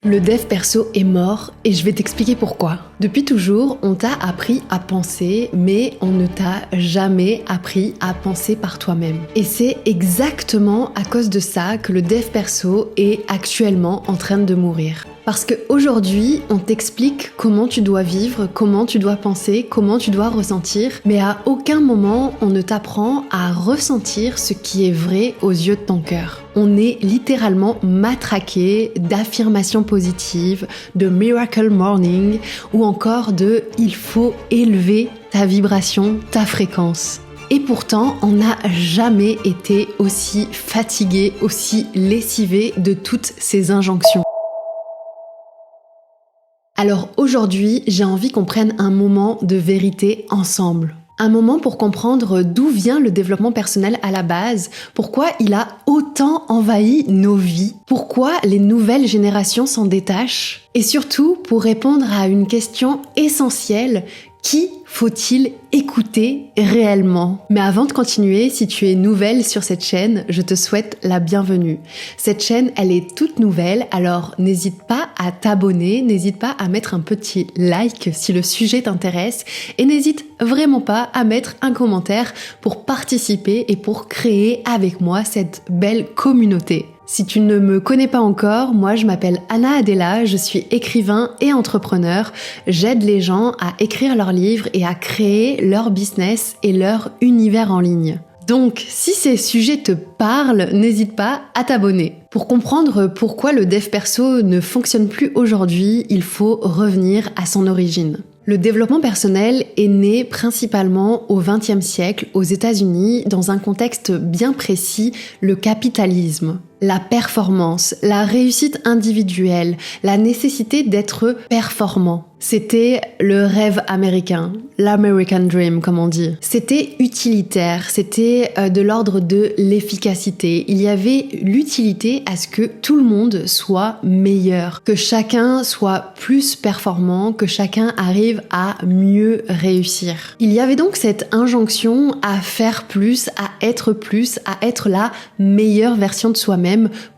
Le dev perso est mort et je vais t'expliquer pourquoi. Depuis toujours, on t'a appris à penser, mais on ne t'a jamais appris à penser par toi-même. Et c'est exactement à cause de ça que le dev perso est actuellement en train de mourir. Parce qu'aujourd'hui, on t'explique comment tu dois vivre, comment tu dois penser, comment tu dois ressentir, mais à aucun moment on ne t'apprend à ressentir ce qui est vrai aux yeux de ton cœur. On est littéralement matraqué d'affirmations positives, de miracle morning ou encore de il faut élever ta vibration, ta fréquence. Et pourtant, on n'a jamais été aussi fatigué, aussi lessivé de toutes ces injonctions. Alors aujourd'hui, j'ai envie qu'on prenne un moment de vérité ensemble. Un moment pour comprendre d'où vient le développement personnel à la base, pourquoi il a autant envahi nos vies, pourquoi les nouvelles générations s'en détachent, et surtout pour répondre à une question essentielle: qui faut-il écouter réellement? Mais avant de continuer, si tu es nouvelle sur cette chaîne, je te souhaite la bienvenue. Cette chaîne, elle est toute nouvelle, alors n'hésite pas à t'abonner, n'hésite pas à mettre un petit like si le sujet t'intéresse et n'hésite vraiment pas à mettre un commentaire pour participer et pour créer avec moi cette belle communauté. Si tu ne me connais pas encore, moi je m'appelle Anna Adela, je suis écrivain et entrepreneur. J'aide les gens à écrire leurs livres et à créer leur business et leur univers en ligne. Donc, si ces sujets te parlent, n'hésite pas à t'abonner. Pour comprendre pourquoi le dev perso ne fonctionne plus aujourd'hui, il faut revenir à son origine. Le développement personnel est né principalement au XXe siècle aux États-Unis dans un contexte bien précis, le capitalisme. La performance, la réussite individuelle, la nécessité d'être performant. C'était le rêve américain, l'American Dream comme on dit. C'était utilitaire, c'était de l'ordre de l'efficacité. Il y avait l'utilité à ce que tout le monde soit meilleur, que chacun soit plus performant, que chacun arrive à mieux réussir. Il y avait donc cette injonction à faire plus, à être la meilleure version de soi-même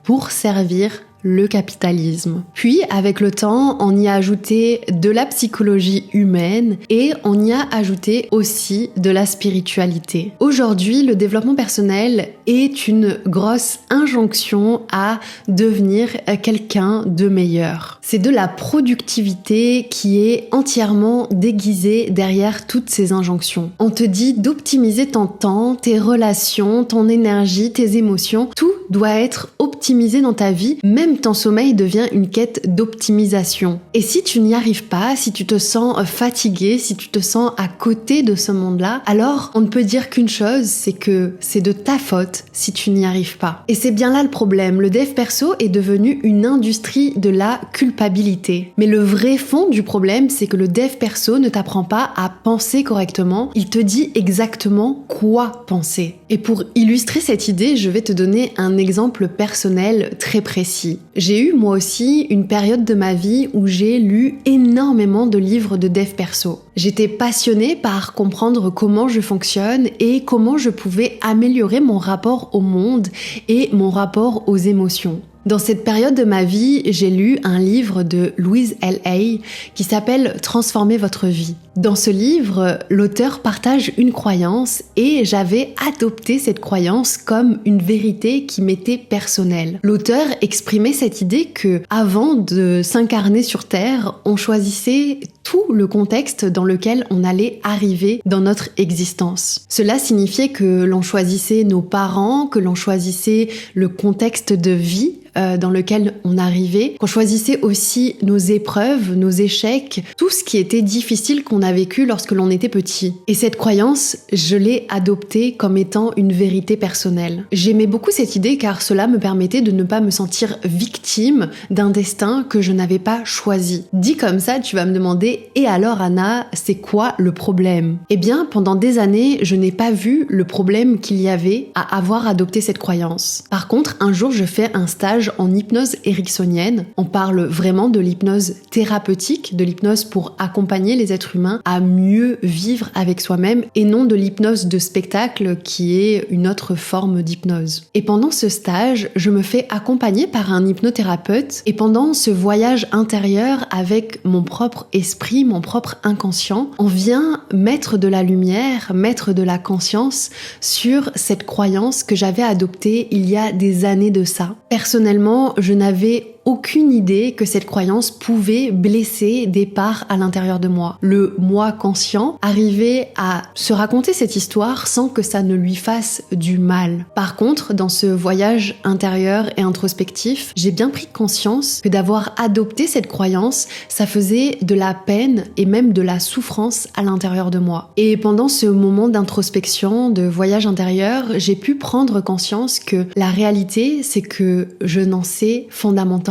pour servir le capitalisme. Puis, avec le temps, on y a ajouté de la psychologie humaine et on y a ajouté aussi de la spiritualité. Aujourd'hui, le développement personnel est une grosse injonction à devenir quelqu'un de meilleur. C'est de la productivité qui est entièrement déguisée derrière toutes ces injonctions. On te dit d'optimiser ton temps, tes relations, ton énergie, tes émotions. Tout doit être optimisé dans ta vie, même ton sommeil devient une quête d'optimisation. Et si tu n'y arrives pas, si tu te sens fatigué, si tu te sens à côté de ce monde-là, alors on ne peut dire qu'une chose, c'est que c'est de ta faute si tu n'y arrives pas. Et c'est bien là le problème. Le dev perso est devenu une industrie de la culpabilité. Mais le vrai fond du problème, c'est que le dev perso ne t'apprend pas à penser correctement, il te dit exactement quoi penser. Et pour illustrer cette idée, je vais te donner un exemple personnel très précis. J'ai eu moi aussi une période de ma vie où j'ai lu énormément de livres de dev perso. J'étais passionnée par comprendre comment je fonctionne et comment je pouvais améliorer mon rapport au monde et mon rapport aux émotions. Dans cette période de ma vie, j'ai lu un livre de Louise Hay qui s'appelle « Transformer votre vie ». Dans ce livre, l'auteur partage une croyance et j'avais adopté cette croyance comme une vérité qui m'était personnelle. L'auteur exprimait cette idée que, avant de s'incarner sur Terre, on choisissait tout le contexte dans lequel on allait arriver dans notre existence. Cela signifiait que l'on choisissait nos parents, que l'on choisissait le contexte de vie dans lequel on arrivait, qu'on choisissait aussi nos épreuves, nos échecs, tout ce qui était difficile qu'on a vécu lorsque l'on était petit. Et cette croyance, je l'ai adoptée comme étant une vérité personnelle. J'aimais beaucoup cette idée car cela me permettait de ne pas me sentir victime d'un destin que je n'avais pas choisi. Dit comme ça, tu vas me demander demandé « Et alors Anna, c'est quoi le problème ?» Eh bien, pendant des années, je n'ai pas vu le problème qu'il y avait à avoir adopté cette croyance. Par contre, un jour, je fais un stage en hypnose ericksonienne. On parle vraiment de l'hypnose thérapeutique, de l'hypnose pour accompagner les êtres humains à mieux vivre avec soi-même et non de l'hypnose de spectacle qui est une autre forme d'hypnose. Et pendant ce stage, je me fais accompagner par un hypnothérapeute et pendant ce voyage intérieur avec mon propre esprit, mon propre inconscient, on vient mettre de la lumière, mettre de la conscience sur cette croyance que j'avais adoptée il y a des années de ça. Personnellement, je n'avais aucune idée que cette croyance pouvait blesser des parts à l'intérieur de moi. Le moi conscient arrivait à se raconter cette histoire sans que ça ne lui fasse du mal. Par contre, dans ce voyage intérieur et introspectif, j'ai bien pris conscience que d'avoir adopté cette croyance, ça faisait de la peine et même de la souffrance à l'intérieur de moi. Et pendant ce moment d'introspection, de voyage intérieur, j'ai pu prendre conscience que la réalité, c'est que je n'en sais fondamentalement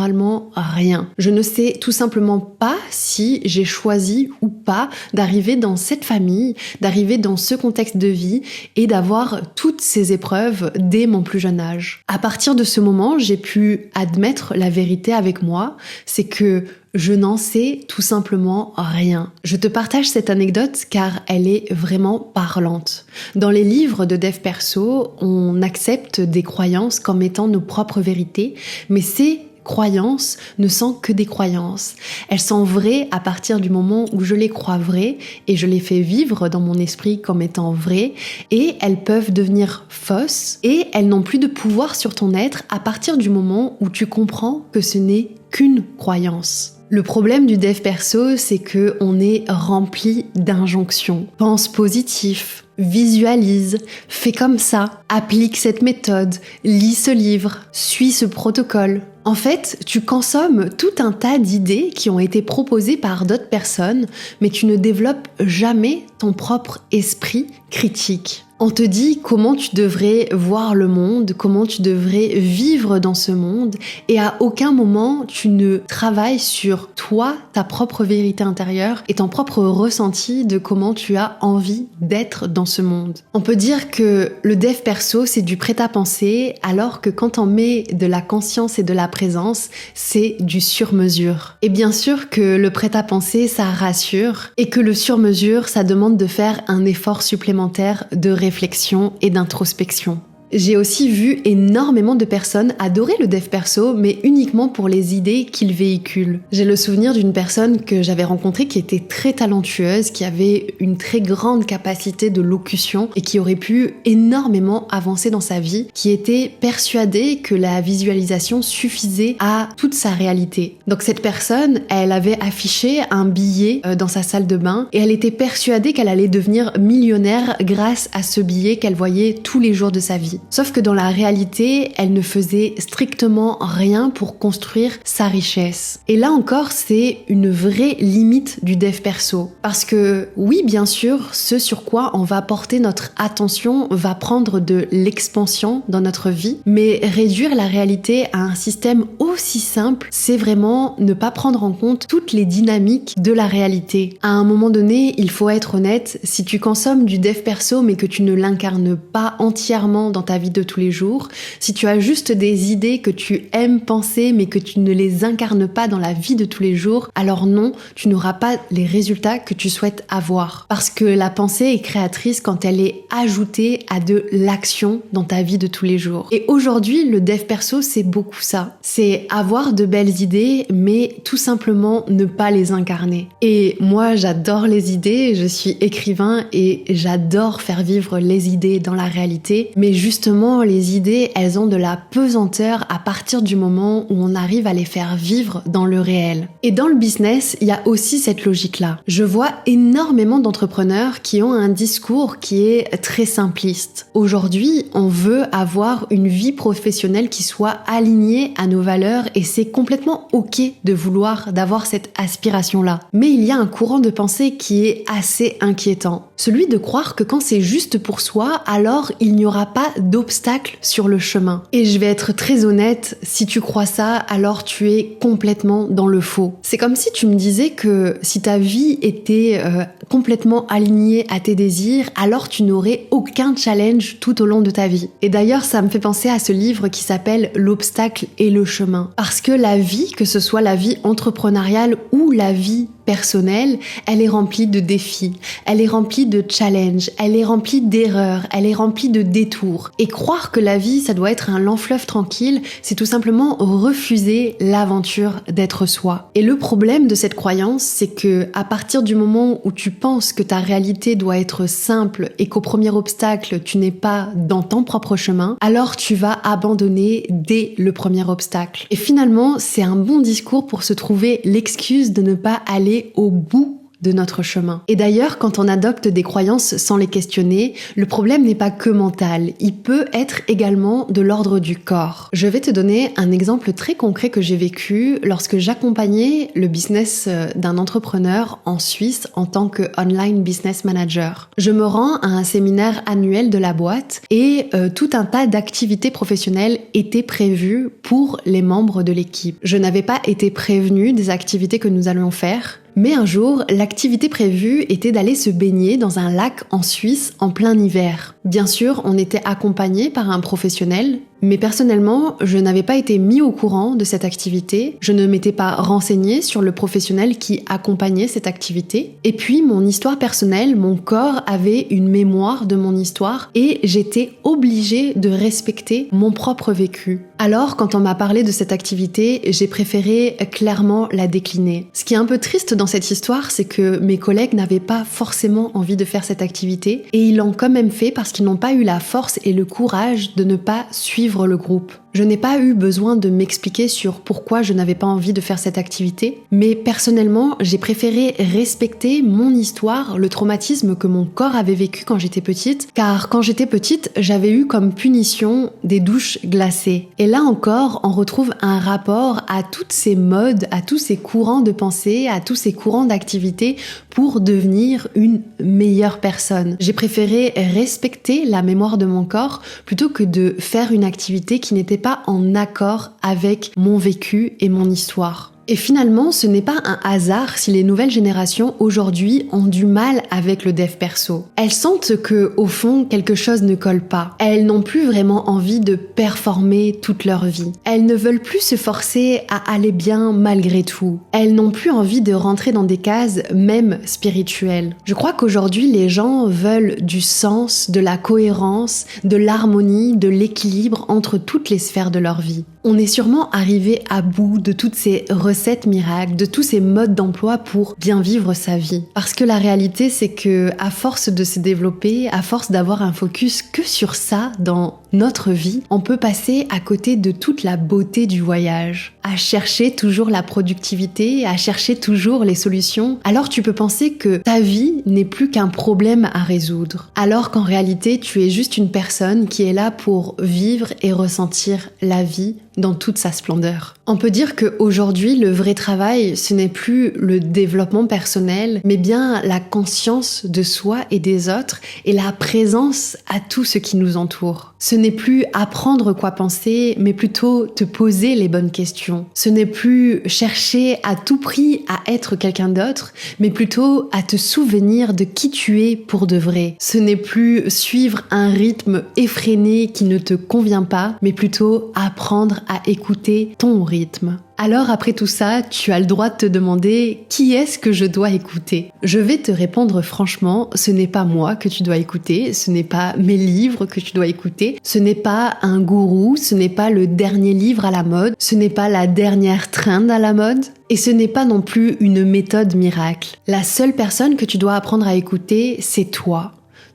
rien. Je ne sais tout simplement pas si j'ai choisi ou pas d'arriver dans cette famille, d'arriver dans ce contexte de vie et d'avoir toutes ces épreuves dès mon plus jeune âge. À partir de ce moment, j'ai pu admettre la vérité avec moi, c'est que je n'en sais tout simplement rien. Je te partage cette anecdote car elle est vraiment parlante. Dans les livres de dev perso, on accepte des croyances comme étant nos propres vérités, mais ces croyances ne sont que des croyances. Elles sont vraies à partir du moment où je les crois vraies et je les fais vivre dans mon esprit comme étant vraies et elles peuvent devenir fausses et elles n'ont plus de pouvoir sur ton être à partir du moment où tu comprends que ce n'est qu'une croyance. Le problème du dev perso, c'est que on est rempli d'injonctions. Pense positif, visualise, fais comme ça, applique cette méthode, lis ce livre, suis ce protocole. En fait, tu consommes tout un tas d'idées qui ont été proposées par d'autres personnes, mais tu ne développes jamais ton propre esprit critique. On te dit comment tu devrais voir le monde, comment tu devrais vivre dans ce monde, et à aucun moment tu ne travailles sur toi, ta propre vérité intérieure et ton propre ressenti de comment tu as envie d'être dans ce monde. On peut dire que le dev perso, c'est du prêt-à-penser, alors que quand on met de la conscience et de la présence, c'est du sur-mesure. Et bien sûr que le prêt-à-penser, ça rassure, et que le sur-mesure, ça demande de faire un effort supplémentaire de réflexion et d'introspection. J'ai aussi vu énormément de personnes adorer le dev perso, mais uniquement pour les idées qu'il véhicule. J'ai le souvenir d'une personne que j'avais rencontrée qui était très talentueuse, qui avait une très grande capacité de locution et qui aurait pu énormément avancer dans sa vie, qui était persuadée que la visualisation suffisait à toute sa réalité. Donc cette personne, elle avait affiché un billet dans sa salle de bain et elle était persuadée qu'elle allait devenir millionnaire grâce à ce billet qu'elle voyait tous les jours de sa vie. Sauf que dans la réalité, elle ne faisait strictement rien pour construire sa richesse. Et là encore, c'est une vraie limite du dev perso. Parce que oui, bien sûr, ce sur quoi on va porter notre attention va prendre de l'expansion dans notre vie, mais réduire la réalité à un système aussi simple, c'est vraiment ne pas prendre en compte toutes les dynamiques de la réalité. À un moment donné, il faut être honnête, si tu consommes du dev perso mais que tu ne l'incarnes pas entièrement dans ta vie de tous les jours, si tu as juste des idées que tu aimes penser mais que tu ne les incarnes pas dans la vie de tous les jours, alors non, tu n'auras pas les résultats que tu souhaites avoir. Parce que la pensée est créatrice quand elle est ajoutée à de l'action dans ta vie de tous les jours. Et aujourd'hui, le dev perso, c'est beaucoup ça. C'est avoir de belles idées, mais tout simplement ne pas les incarner. Et moi, j'adore les idées, je suis écrivain et j'adore faire vivre les idées dans la réalité, mais justement, les idées, elles ont de la pesanteur à partir du moment où on arrive à les faire vivre dans le réel. Et dans le business, il y a aussi cette logique-là. Je vois énormément d'entrepreneurs qui ont un discours qui est très simpliste. Aujourd'hui, on veut avoir une vie professionnelle qui soit alignée à nos valeurs et c'est complètement ok d'avoir cette aspiration-là. Mais il y a un courant de pensée qui est assez inquiétant. Celui de croire que quand c'est juste pour soi, alors il n'y aura pas d'obstacles sur le chemin. Et je vais être très honnête, si tu crois ça, alors tu es complètement dans le faux. C'est comme si tu me disais que si ta vie était complètement alignée à tes désirs, alors tu n'aurais aucun challenge tout au long de ta vie. Et d'ailleurs, ça me fait penser à ce livre qui s'appelle L'obstacle et le chemin. Parce que la vie, que ce soit la vie entrepreneuriale ou la vie personnelle, elle est remplie de défis, elle est remplie de challenges, elle est remplie d'erreurs, elle est remplie de détours. Et croire que la vie, ça doit être un lent fleuve tranquille, c'est tout simplement refuser l'aventure d'être soi. Et le problème de cette croyance, c'est que à partir du moment où tu penses que ta réalité doit être simple et qu'au premier obstacle, tu n'es pas dans ton propre chemin, alors tu vas abandonner dès le premier obstacle. Et finalement, c'est un bon discours pour se trouver l'excuse de ne pas aller au bout de notre chemin. Et d'ailleurs, quand on adopte des croyances sans les questionner, le problème n'est pas que mental, il peut être également de l'ordre du corps. Je vais te donner un exemple très concret que j'ai vécu lorsque j'accompagnais le business d'un entrepreneur en Suisse en tant que online business manager. Je me rends à un séminaire annuel de la boîte et tout un tas d'activités professionnelles étaient prévues pour les membres de l'équipe. Je n'avais pas été prévenue des activités que nous allions faire. Mais un jour, l'activité prévue était d'aller se baigner dans un lac en Suisse en plein hiver. Bien sûr, on était accompagné par un professionnel, mais personnellement, je n'avais pas été mis au courant de cette activité, je ne m'étais pas renseignée sur le professionnel qui accompagnait cette activité. Et puis, mon histoire personnelle, mon corps avait une mémoire de mon histoire et j'étais obligée de respecter mon propre vécu. Alors, quand on m'a parlé de cette activité, j'ai préféré clairement la décliner. Ce qui est un peu triste dans cette histoire, c'est que mes collègues n'avaient pas forcément envie de faire cette activité et ils l'ont quand même fait parce qu'ils n'ont pas eu la force et le courage de ne pas suivre le groupe. Je n'ai pas eu besoin de m'expliquer sur pourquoi je n'avais pas envie de faire cette activité, mais personnellement, j'ai préféré respecter mon histoire, le traumatisme que mon corps avait vécu quand j'étais petite, car quand j'étais petite, j'avais eu comme punition des douches glacées. Et là encore, on retrouve un rapport à toutes ces modes, à tous ces courants de pensée, à tous ces courants d'activité pour devenir une meilleure personne. J'ai préféré respecter la mémoire de mon corps plutôt que de faire une activité qui n'était pas en accord avec mon vécu et mon histoire. Et finalement, ce n'est pas un hasard si les nouvelles générations aujourd'hui ont du mal avec le dev perso. Elles sentent que, au fond, quelque chose ne colle pas. Elles n'ont plus vraiment envie de performer toute leur vie. Elles ne veulent plus se forcer à aller bien malgré tout. Elles n'ont plus envie de rentrer dans des cases, même spirituelles. Je crois qu'aujourd'hui, les gens veulent du sens, de la cohérence, de l'harmonie, de l'équilibre entre toutes les sphères de leur vie. On est sûrement arrivé à bout de toutes ces recettes miracles, de tous ces modes d'emploi pour bien vivre sa vie. Parce que la réalité, c'est que à force de se développer, à force d'avoir un focus que sur ça dans notre vie, on peut passer à côté de toute la beauté du voyage, à chercher toujours la productivité, à chercher toujours les solutions. Alors tu peux penser que ta vie n'est plus qu'un problème à résoudre, alors qu'en réalité, tu es juste une personne qui est là pour vivre et ressentir la vie dans toute sa splendeur. On peut dire qu'aujourd'hui, le vrai travail, ce n'est plus le développement personnel, mais bien la conscience de soi et des autres et la présence à tout ce qui nous entoure. Ce n'est plus apprendre quoi penser, mais plutôt te poser les bonnes questions. Ce n'est plus chercher à tout prix à être quelqu'un d'autre, mais plutôt à te souvenir de qui tu es pour de vrai. Ce n'est plus suivre un rythme effréné qui ne te convient pas, mais plutôt apprendre à écouter ton rythme. Alors après tout ça, tu as le droit de te demander qui est-ce que je dois écouter. Je vais te répondre franchement, ce n'est pas moi que tu dois écouter, ce n'est pas mes livres que tu dois écouter, ce n'est pas un gourou, ce n'est pas le dernier livre à la mode, ce n'est pas la dernière trend à la mode, et ce n'est pas non plus une méthode miracle. La seule personne que tu dois apprendre à écouter, c'est toi.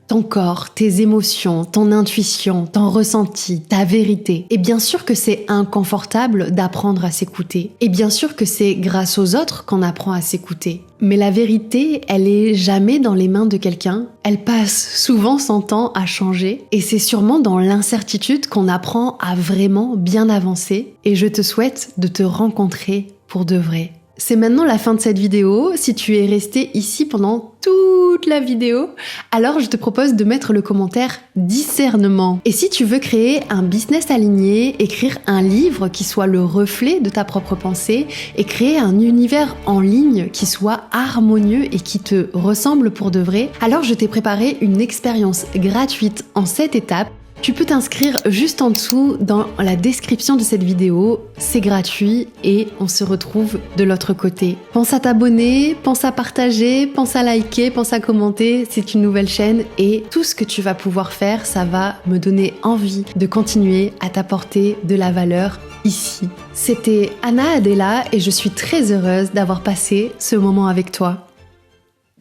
Ton corps, tes émotions, ton intuition, ton ressenti, ta vérité. Et bien sûr que c'est inconfortable d'apprendre à s'écouter. Et bien sûr que c'est grâce aux autres qu'on apprend à s'écouter. Mais la vérité, elle est jamais dans les mains de quelqu'un. Elle passe souvent son temps à changer. Et c'est sûrement dans l'incertitude qu'on apprend à vraiment bien avancer. Et je te souhaite de te rencontrer pour de vrai. C'est maintenant la fin de cette vidéo. Si tu es resté ici pendant toute la vidéo, alors je te propose de mettre le commentaire discernement. Et si tu veux créer un business aligné, écrire un livre qui soit le reflet de ta propre pensée et créer un univers en ligne qui soit harmonieux et qui te ressemble pour de vrai, alors je t'ai préparé une expérience gratuite en 7 étapes. Tu peux t'inscrire juste en dessous dans la description de cette vidéo, c'est gratuit et on se retrouve de l'autre côté. Pense à t'abonner, pense à partager, pense à liker, pense à commenter, c'est une nouvelle chaîne et tout ce que tu vas pouvoir faire, ça va me donner envie de continuer à t'apporter de la valeur ici. C'était Anna Adela et je suis très heureuse d'avoir passé ce moment avec toi.